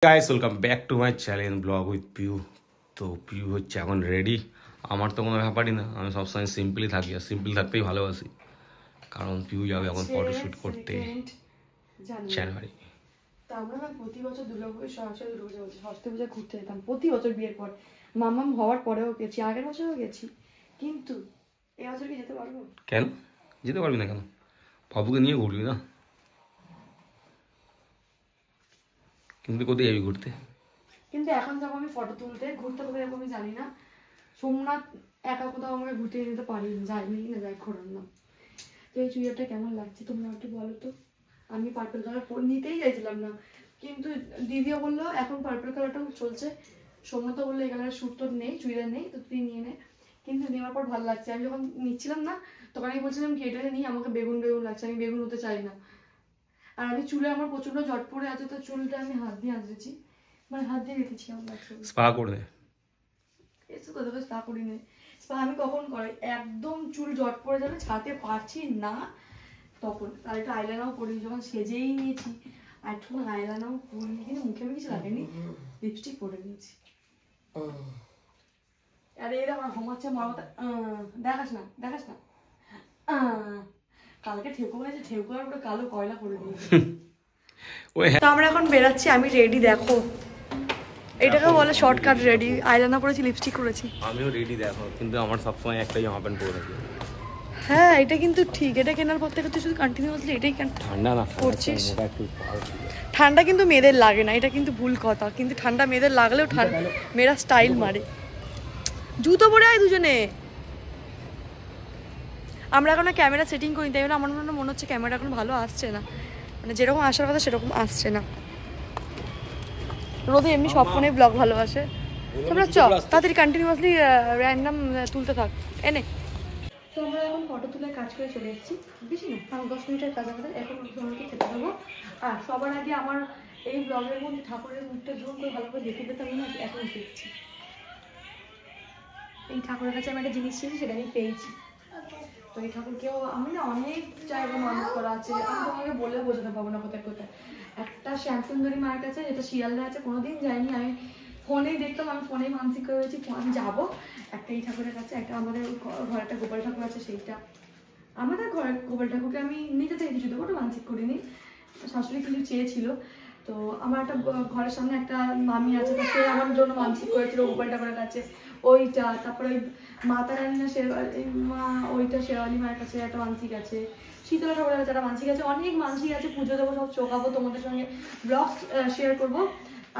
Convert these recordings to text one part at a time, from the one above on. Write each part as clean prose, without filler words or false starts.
Guys welcome back to my channel vlog with Piu. তো পিউ হচ্ছে এখন রেডি। আমার তো কোনো ব্যাপারই না, আমি সবসময় সিম্পলি থাকি আর সিম্পল থাকতেই ভালোবাসি। কারণ পিউ যাবে এখন ফটোশ্যুট করতে জানুয়ারি। তো আমরা না প্রতি বছর সরস্বতী দুর্গাপূজা বলছি, সরস্বতী পূজা ঘুরতে যেতাম প্রতি বছর বিয়ের পর। মামাম হওয়ার পরেও গেছি, আগের বছরও গেছি, কিন্তু এবছর কি যেতে পারবো? কেন যেতে পারবি না? কেন বাবুকে নিয়ে ঘুরবি না? কিন্তু কোথায় যাবি ঘুরতে? কিন্তু এখন যাবো আমি ফটো তুলতে, ঘুরতে কোথায় যাবো আমি জানি না। সোমনাথ একা কোথাও আমাকে ঘুরতে নিতে পারি, যাইনি না যাই খোরার না। তো এই চুড়িদারটা কেমন লাগছে তোমরা একটু বলো তো। আমি পার্পল কালার নিতেই চাইছিলাম না, কিন্তু দিদিও বললো এখন পার্পল কালারটাও চলছে। সোমনাথও বললো এই কালারের স্যুট তো নেই, চুড়িদার নেই, তো তুই নিয়ে নে। কিন্তু নেওয়ার পর ভালো লাগছে। আমি যখন নিচ্ছিলাম না তখন আমি বলছিলাম কি এটা নিয়ে আমাকে বেগুন বেগুন লাগছে, আমি বেগুন হতে চাই না। আর আমি চুলে আমার প্রচন্ড জট পড়ে আছে, তো চুলটা আমি হাত দিয়ে আঁচড়েছি, মানে হাত দিয়ে রেখেছি। আমার স্পা করে এসে তো তোকে স্পা করি নে। স্পা আমি কখন করাই, একদম চুল জট পড়ে যাবে ছাড়তে পারছি না তখন। আর একটা আইলাইনারও করি যখন সেজেই নিয়েছি, আর একটু আইলাইনারও করি, কিন্তু মুখে আমি কিছু লাগেনি, লিপস্টিক পরে নিয়েছি। আরে এরা আমার ঘুমাচ্ছে মরমতা, দেখাস না দেখাস না। কালকে ঠেকু হয়েছে, ঠেকু আর পুরো কালো কয়লা করে দিয়েছে। তো আমরা এখন বেরাচ্ছি, আমি রেডি দেখো। এটাকে বলে শর্টকাট রেডি, আইলাইনার করেছি, লিপস্টিক করেছি। আমিও রেডি দেখো, কিন্তু আমার সবসময় একটাই জামা প্যান্ট পরে থাকি। হ্যাঁ এটা কিন্তু ঠিক, এটা কেনার পর থেকে তুই শুধু কন্টিনিউয়াসলি এটাই ঠান্ডা না করছিস। ঠান্ডা কিন্তু মেয়েদের লাগে না, এটা কিন্তু ভুল কথা। কিন্তু ঠান্ডা মেয়েদের লাগলেও মেয়েরা স্টাইল মারে। জুতো পরে আয় দুজনে। আমরা এখন ক্যামেরা সেটিং করি, তাই আমার মনে হচ্ছে ক্যামেরা এখন ভালো আসছে না, মানে যেরকম আসার কথা সেরকম আসছে না। রোদে এমনি সব ফোনে ব্লগ ভালোবাসে। তোমরা তাড়াতাড়ি কন্টিনিউয়াসলি র্যান্ডম তুলতে থাক এনে। তো আমরা এখন ফটো তুলে কাজ করে চলে এসেছি, বেশি না 5-10 মিনিটের কাজ আমাদের। এখন তোমাকে খেতে দেবো। আর সবার আগে আমার এই ব্লগের মধ্যে ঠাকুরের মুখটা জুম করে ভালো করে দেখে পেতাম না, এখন দেখছি। এই ঠাকুরের কাছে আমি একটা জিনিস ছিল, সেটা আমি পেয়েছি। তো এই ঠাকুরকেও আমি না অনেক জায়গায় মানুষ করা আছে, আমি তোমাকে বলে বোঝাতে পারবো না কোথায় কোথায়। একটা শ্যামসুন্দরী মায়ের কাছে, যেটা শিয়ালদা আছে, কোনোদিন যাইনি আমি, ফোনেই দেখতাম, আমি ফোনেই মানসিক করে রয়েছি আমি যাবো। একটা এই ঠাকুরের কাছে, একটা আমাদের ঘরে একটা গোপাল ঠাকুর আছে, সেইটা আমাদের ঘরের গোপাল ঠাকুরকে আমি নিজে থেকে কিছু দেবো, ওটা মানসিক করিনি, শাশুড়ি কিছু চেয়েছিল। তো আমার একটা ঘরের সামনে একটা মামি আছে, তো সে আমার জন্য মানসিক করেছিল গোপাল ঠাকুরের কাছে ওইটা। তারপরে ওই মাতা রানী না মা, ওইটা শেরওয়ালি মায়ের কাছে একটা মানসিক আছে, শীতলা ঠাকুরের কাছে একটা মানসিক আছে, অনেক মানসিক আছে। পুজো দেবো, সব চোখাবো, তোমাদের সঙ্গে ব্লগ শেয়ার করবো।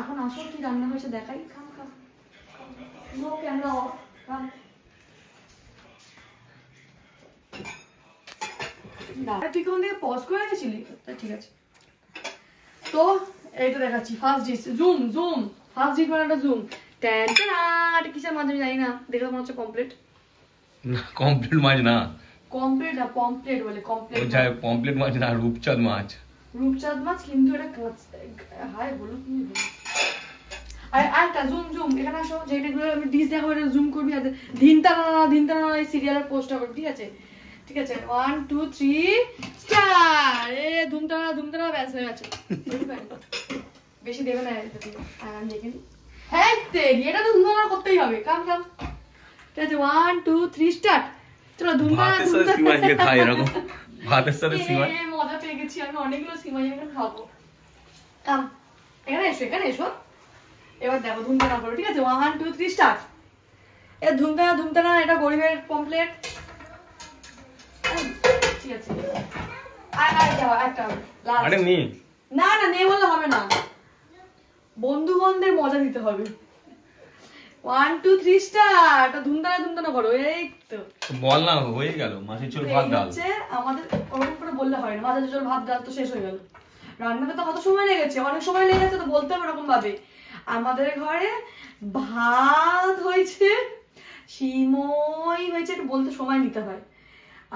এখন আসো কি রান্না হয়েছে দেখাই। খাম খাম নো ক্যামেরা অফ, খাম। তুই কোন থেকে পজ করে গেছিলি? ঠিক আছে, তো এইটা দেখাচ্ছি। First dish zoom zoom, first dish মানে একটা জুম। এটা কিসের মাছ আমি জানি না, দেখে মনে হচ্ছে কমপ্লিট না। কমপ্লিট মাছ না, কমপ্লিট না পমপ্লেট বলে। কমপ্লিট পমপ্লেট মাছ না, রূপচাঁদ মাছ। রূপচাঁদ মাছ, কিন্তু এটা হাই বলো কি। আর আরেকটা জুম জুম, এখানে আসো, যেটাগুলো আমি ডিশ দেখাবো এটা জুম করবি। আর ধিনতানা এই সিরিয়ালের পোস্টটা করবি, ঠিক আছে? ঠিক আছে, 1 2 3 স্টার। এ ধুমতানা ব্যাস হয়ে গেছে। বেশি দেবে না এটা, ঠিক আছে? আর আমি দেখে নি। হ্যাঁ এটা তো ধুমতানা করতেই হবে, কাম কাম। ঠিক আছে, 1 2 3 স্টার্ট। চলো ধুমতানা এরকম ভাতের সাথে সিমাই মজা পেয়ে গেছি আমি, অনেকগুলো সিমাই এখন খাবো। কাম এখানে এসো, এখানে এসো। এবার দেখো ধুমতানা করো, ঠিক আছে? 1 2 3 স্টার্ট। এ ধুমতানা এটা গরিবের পমপ্লেট, ঠিক আছে? না না নেই বললে হবে না, বন্ধু বান্ধবের মজা দিতে হবে। 1 2 3 স্টার্ট। ধুমতানা করো। এই তো বল না, হয়ে গেল। মাছের ঝোল ভাত ডাল আমাদের ওরকম করে বললে হয় না, মাছের ঝোল ভাত ডাল তো শেষ হয়ে গেল। রান্নাতে তো কত সময় লেগেছে, অনেক সময় লেগেছে, তো বলতে হবে এরকম ভাবে। আমাদের ঘরে ভাত হয়েছে, সিমই হয়েছে, একটু বলতে সময় নিতে হয়।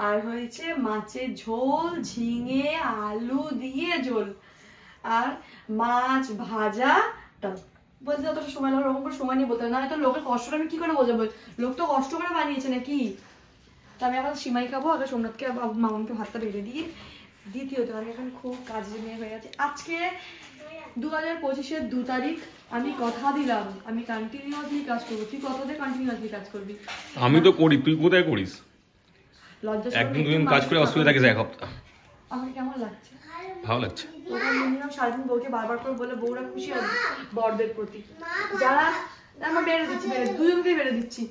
আর হয়েছে মাছের ঝোল, ঝিঙে আলু দিয়ে ঝোল, আর মাছ ভাজা। বলতে যতটা সময় লাগে ওরকম করে সময় নিয়ে বলতে হবে, না হয়তো লোকের কষ্টটা আমি কি করে বোঝাবো, লোক তো কষ্ট করে বানিয়েছে নাকি। তো আমি এখন সিমাই খাবো, আগে সোমনাথকে মামাকে ভাতটা বেড়ে দিয়ে দ্বিতীয়ত আমি এখন খুব কাজের মেয়ে হয়ে গেছে। আজকে 2025-এর 2 তারিখ, আমি কথা দিলাম আমি কন্টিনিউয়াসলি কাজ করবো। তুই কততে কন্টিনিউয়াসলি কাজ করবি? আমি তো করি, তুই কোথায় করিস? লজ্জা একদিন দুদিন কাজ করে অসুবিধা থাকিস এক সপ্তাহ। আমার কেমন লাগছে? ভালো লাগছে। ওরা মিনিমাম সারাদিন বউকে বারবার করে বলে বউরা খুশি হবে বরদের প্রতি। যারা আমরা বেড়ে দিচ্ছি, দুজনকে বেড়ে দিচ্ছি,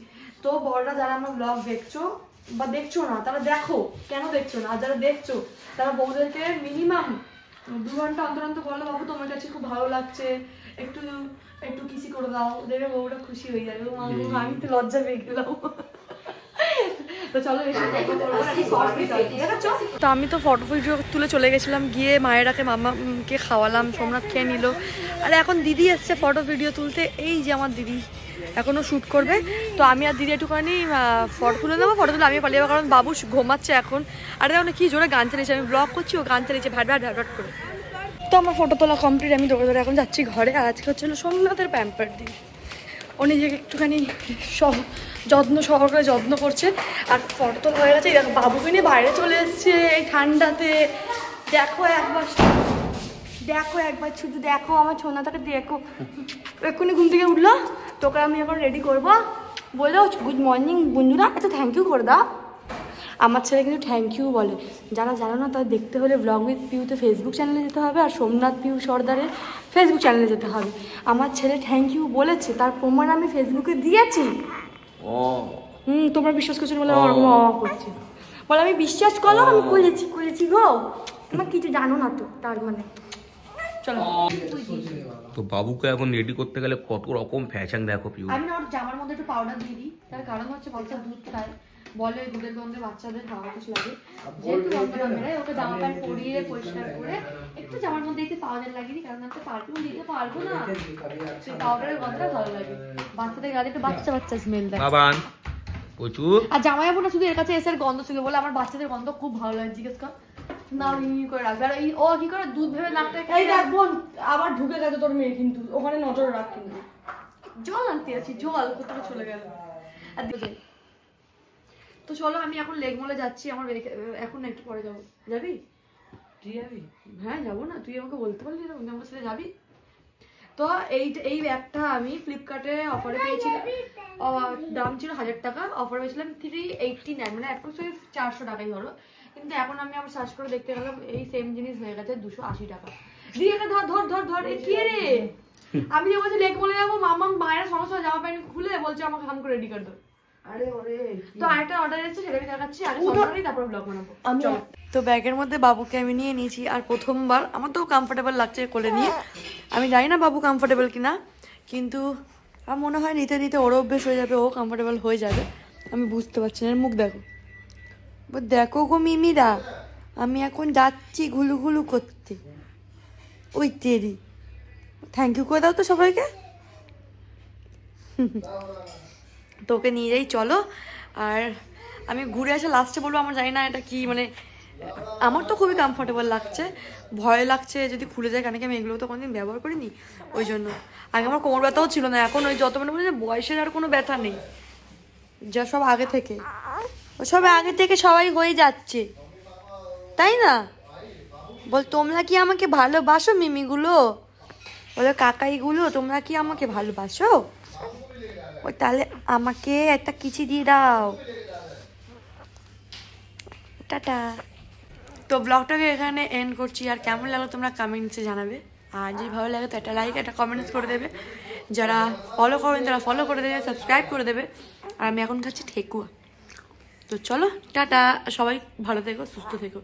তো বড়রা যারা আমার ব্লগ দেখছো বা দেখছো না তারা দেখো, কেন দেখছো না? আর যারা দেখছো তারা বউদেরকে মিনিমাম 2 ঘন্টা অন্তর অন্তর বলো বাবু তোমার কাছে খুব ভালো লাগছে, একটু একটু কিসি করে দাও, দেখবে বউরা খুশি হয়ে যাবে। আমি তো লজ্জা পেয়ে গেলাম। তো আমি তো ফটো ভিডিও তুলে চলে গেছিলাম, গিয়ে মায়েরাকে মামাকে খাওয়ালাম, সোমনাথ খেয়ে নিল। আর এখন দিদি এসছে ফটো ভিডিও তুলতে, এই যে আমার দিদি এখনও শ্যুট করবে। তো আমি আর দিদি একটুখানি ফটো তুলে নেবো, ফটো তুলে আমি পালিয়ে যাবো, কারণ বাবু ঘুমাচ্ছে এখন। আর দেখো না কি জোরে গান চালিয়েছে, আমি ব্লগ করছি ও গান চালিয়েছে ভ্যাট ভ্যাট ভ্যাট ভ্যাট করে। তো আমার ফটো তোলা কমপ্লিট, আমি দৌড়ে দৌড়ে এখন যাচ্ছি ঘরে। আর আজকে হচ্ছিল সোমনাথের প্যাম্পার দিন, ও নিজেকে একটুখানি যত্ন সহকারে যত্ন করছে। আর ফটো তোলা হয়ে গেছে, বাবুকে নিয়ে বাইরে চলে এসছে এই ঠান্ডাতে। দেখো একবার শুধু দেখো আমার ছোনাটাকে, দেখো এক্ষুনি ঘুম থেকে উঠলো। তোকে আমি এখন রেডি করবো, বললো গুড মর্নিং বন্ধুরা, আচ্ছা থ্যাংক ইউ করে দাও। আমার ছেলে কিন্তু থ্যাংক ইউ বলে, যারা জানো না তারা দেখতে হলে ব্লগ উইথ পিউতে ফেসবুক চ্যানেলে যেতে হবে, আর সোমনাথ পিউ সর্দারের ফেসবুক চ্যানেলে যেতে হবে। আমার ছেলে থ্যাংক ইউ বলেছে, তার প্রমাণ আমি ফেসবুকে দিয়েছি। তোমরা বিশ্বাস করছো বলে আমার করছে, বলে আমি বিশ্বাস করো আমি করেছি গো, তোমার কিছু জানো না তো তার মানে। চলো, তো বাবুকে এখন রেডি করতে গেলে কত রকম ফ্যাশন দেখো পিউ। আমি না ওর জামার মধ্যে একটু পাউডার দিয়ে দিই, তার কারণ হচ্ছে বাচ্চা দুধ খায়, বলে দুধের গন্ধে বাচ্চাদের খাওয়া কিছু লাগে, যেহেতু গন্ধটা বেরোয় ওকে জামা প্যান্ট পরিয়ে পরিষ্কার করে একটু জামার মধ্যে একটু পাউডার লাগিয়ে দিই, কারণ আমি তো পারফিউম দিতে পারবো না, সেই পাউডারের গন্ধটা ভালো লাগে, বাচ্চাদের গায়ে একটু বাচ্চা বাচ্চা স্মেল দেয়। বাবান প্রচুর। আর জামাই যাবো না শুধু এর কাছে এসে গন্ধ শুকে বলে আমার বাচ্চাদের গন্ধ খুব ভালো লাগে, জিজ্ঞেস কর না করে রাখবে। আর ও কি করে দুধ ভেবে নাকটা এই দেখ বোন আবার ঢুকে গেছে তোর মেয়ে, কিন্তু ওখানে নজর রাখ, কিন্তু জল আনতে আছি, জল কোথাও চলে গেল। আর তো চলো আমি এখন লেক মলে যাচ্ছি, আমার এখন একটু পরে যাবো। যাবি? তুই যাবি? হ্যাঁ যাবো না, তুই আমাকে বলতে পারলি না আমার ছেলে যাবি। তো এই ব্যাগটা আমি ফ্লিপকার্টে অফারে পেয়েছিলাম, দাম ছিল 1000 টাকা, অফার পেয়েছিলাম 389, মানে অ্যাপ্রক্সিমেট 400 টাকাই ধরো। কিন্তু এখন আমি আবার সার্চ করে দেখতে গেলাম এই সেম জিনিস হয়ে গেছে 280 টাকা। দিয়ে ধর এ কি রে, আমি যে বলছি লেক মলে যাবো, মামা মায়ের সমস্যা জামা প্যান্ট খুলে বলছে আমাকে হাম করে রেডি করে দাও। তো আরেকটা অর্ডার এসেছে, সেটা আমি দেখাচ্ছি, আর তারপর ব্লগ বানাবো। তো ব্যাগের মধ্যে বাবুকে আমি নিয়ে নিয়েছি, আর প্রথমবার আমার তো কমফোর্টেবল লাগছে কোলে নিয়ে। আমি জানি না বাবু কমফোর্টেবল কিনা, কিন্তু আমার মনে হয় নিতে নিতে ওরও অভ্যেস হয়ে যাবে, ও কমফোর্টেবল হয়ে যাবে। আমি বুঝতে পারছি না, মুখ দেখো, দেখো গো মিমিরা, আমি এখন যাচ্ছি ঘুলু ঘুলু করতে। ওই তেরি, থ্যাংক ইউ করে দাও তো সবাইকে। তোকে নিয়ে যাই চলো। আর আমি ঘুরে আসে লাস্টে বলবো, আমার জানি না এটা কি, মানে আমার তো খুবই কমফোর্টেবল লাগছে, ভয় লাগছে যদি খুলে যায়, কারণ কি আমি এগুলো তো কোনোদিন ব্যবহার করিনি, ওই জন্য। আগে আমার কোমর ব্যথাও ছিল না, এখন ওই যত মানে বয়সের আর কোনো ব্যথা নেই, যা সব আগে থেকে, সব আগে থেকে সবাই হয়ে যাচ্ছে, তাই না? বল তোমরা কি আমাকে ভালোবাসো মিমিগুলো, বলো কাকাইগুলো, তোমরা কি আমাকে ভালোবাসো? ওই তাহলে আমাকে একটা কিছু দিয়ে দাও। টাটা। তো ব্লগটাকে এখানে এন্ড করছি, আর কেমন লাগলো তোমরা কমেন্টসে জানাবে, আর যদি ভালো লাগে তো একটা লাইক একটা কমেন্টস করে দেবে, যারা ফলো করেন তারা ফলো করে দেবে, সাবস্ক্রাইব করে দেবে। আর আমি এখন খাচ্ছি ঠেকুয়া। তো চলো টাটা, সবাই ভালো থেকো, সুস্থ থেকো।